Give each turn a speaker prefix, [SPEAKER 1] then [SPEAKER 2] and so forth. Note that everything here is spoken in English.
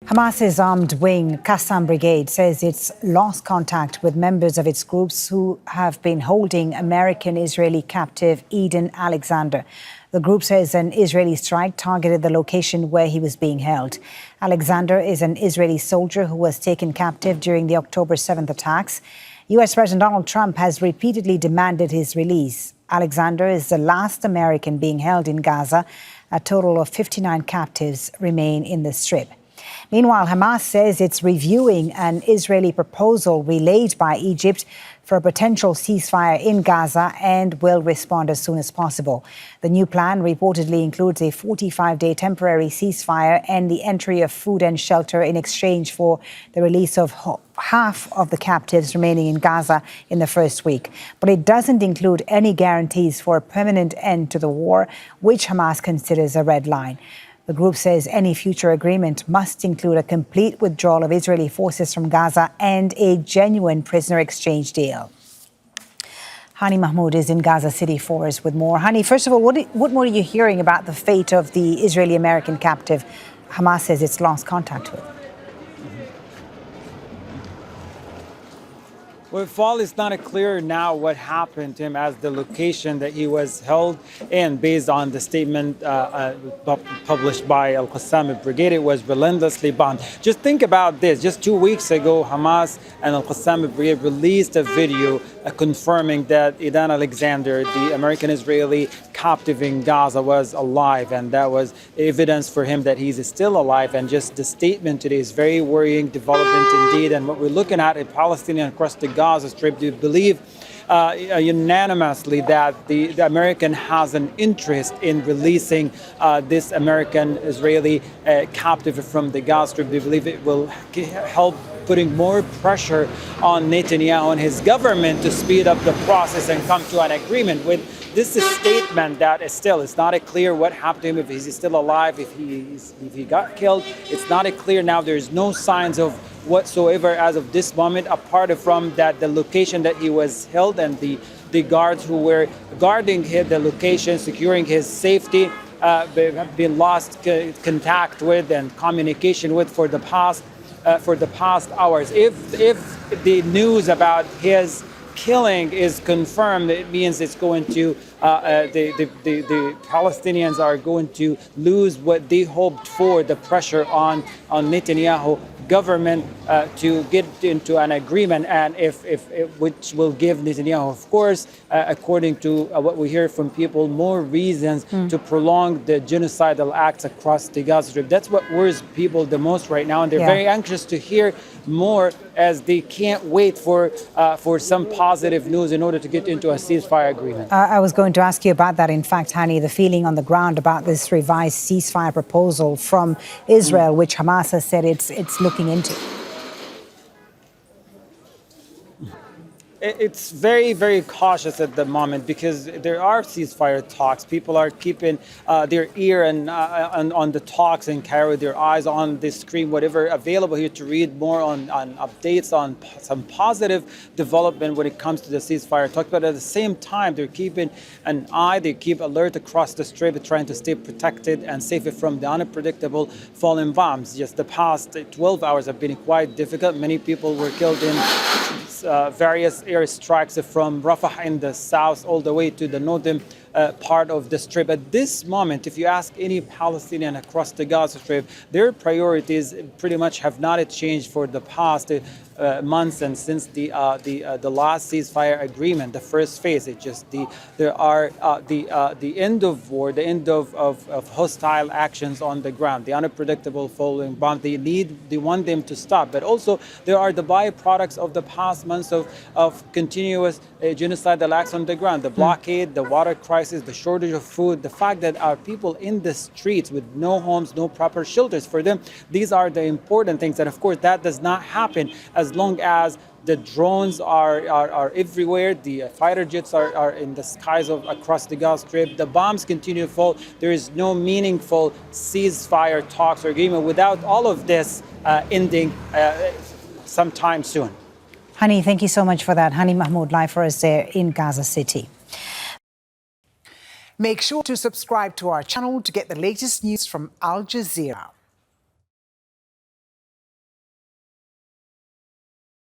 [SPEAKER 1] Hamas's armed wing, Qassam Brigade, says it's lost contact with members of its groups who have been holding American-Israeli captive Edan Alexander. The group says an Israeli strike targeted the location where he was being held. Alexander is an Israeli soldier who was taken captive during the October 7th attacks. U.S. President Donald Trump has repeatedly demanded his release. Alexander is the last American being held in Gaza. A total of 59 captives remain in the Strip. Meanwhile, Hamas says it's reviewing an Israeli proposal relayed by Egypt for a potential ceasefire in Gaza and will respond as soon as possible. The new plan reportedly includes a 45-day temporary ceasefire and the entry of food and shelter in exchange for the release of half of the captives remaining in Gaza in the first week. But it doesn't include any guarantees for a permanent end to the war, which Hamas considers a red line. The group says any future agreement must include a complete withdrawal of Israeli forces from Gaza and a genuine prisoner exchange deal. Hani Mahmoud is in Gaza City for us with more. Hani, first of all, what more are you hearing about the fate of the Israeli-American captive Hamas says it's lost contact with?
[SPEAKER 2] Well, Fall, it's not clear now what happened to him as the location that he was held in. Based on the statement published by Qassam Brigade, it was relentlessly bombed. Just think about this. Just 2 weeks ago, Hamas and Qassam Brigade released a video confirming that Edan Alexander, the American-Israeli captive in Gaza, was alive. And that was evidence for him that he's still alive. And just the statement today is very worrying development indeed. And what we're looking at, a Palestinian across the Gaza Strip, do believe unanimously that the American has an interest in releasing this American-Israeli captive from the Gaza Strip. They believe it will help putting more pressure on Netanyahu and his government to speed up the process and come to an agreement. With this statement that is still, it's not clear what happened to him, if he's still alive, if he got killed. It's not clear now. There's no signs of whatsoever as of this moment, apart from that the location that he was held and the guards who were guarding the location, securing his safety, have been lost contact with and communication with for the past hours. If the news about his killing is confirmed, it means it's going to the Palestinians are going to lose what they hoped for, the pressure on Netanyahu government to get into an agreement, and which will give Netanyahu, of course, according to what we hear from people, more reasons to prolong the genocidal acts across the Gaza Strip. That's what worries people the most right now, and they're very anxious to hear more, as they can't wait for some positive news in order to get into a ceasefire agreement.
[SPEAKER 1] I was going to ask you about that. In fact, Hani, the feeling on the ground about this revised ceasefire proposal from Israel, which Hamas has said it's looking into.
[SPEAKER 2] It's very, very cautious at the moment because there are ceasefire talks. People are keeping their ear and on the talks and carry their eyes on the screen, whatever available here to read more on updates on some positive development when it comes to the ceasefire talks. But at the same time, they're keeping an eye, they keep alert across the Strip, trying to stay protected and safe from the unpredictable falling bombs. Just the past 12 hours have been quite difficult. Many people were killed in various airstrikes from Rafah in the south all the way to the northern part of the Strip. At this moment, if you ask any Palestinian across the Gaza Strip, their priorities pretty much have not changed for the past months and since the last ceasefire agreement, the first phase. It's just the end of war, the end of hostile actions on the ground, the unpredictable falling bomb. They want them to stop, but also there are the byproducts of the past months of continuous genocidal acts on the ground, the blockade, the water crisis, the shortage of food, the fact that our people in the streets with no homes, no proper shelters for them. These are the important things, and of course that does not happen as long as the drones are everywhere, the fighter jets are in the skies across the Gaza Strip, the bombs continue to fall. There is no meaningful ceasefire talks or agreement without all of this ending sometime soon.
[SPEAKER 1] Hani, thank you so much for that. Hani Mahmoud, live for us there in Gaza City. Make sure to subscribe to our channel to get the latest news from Al Jazeera.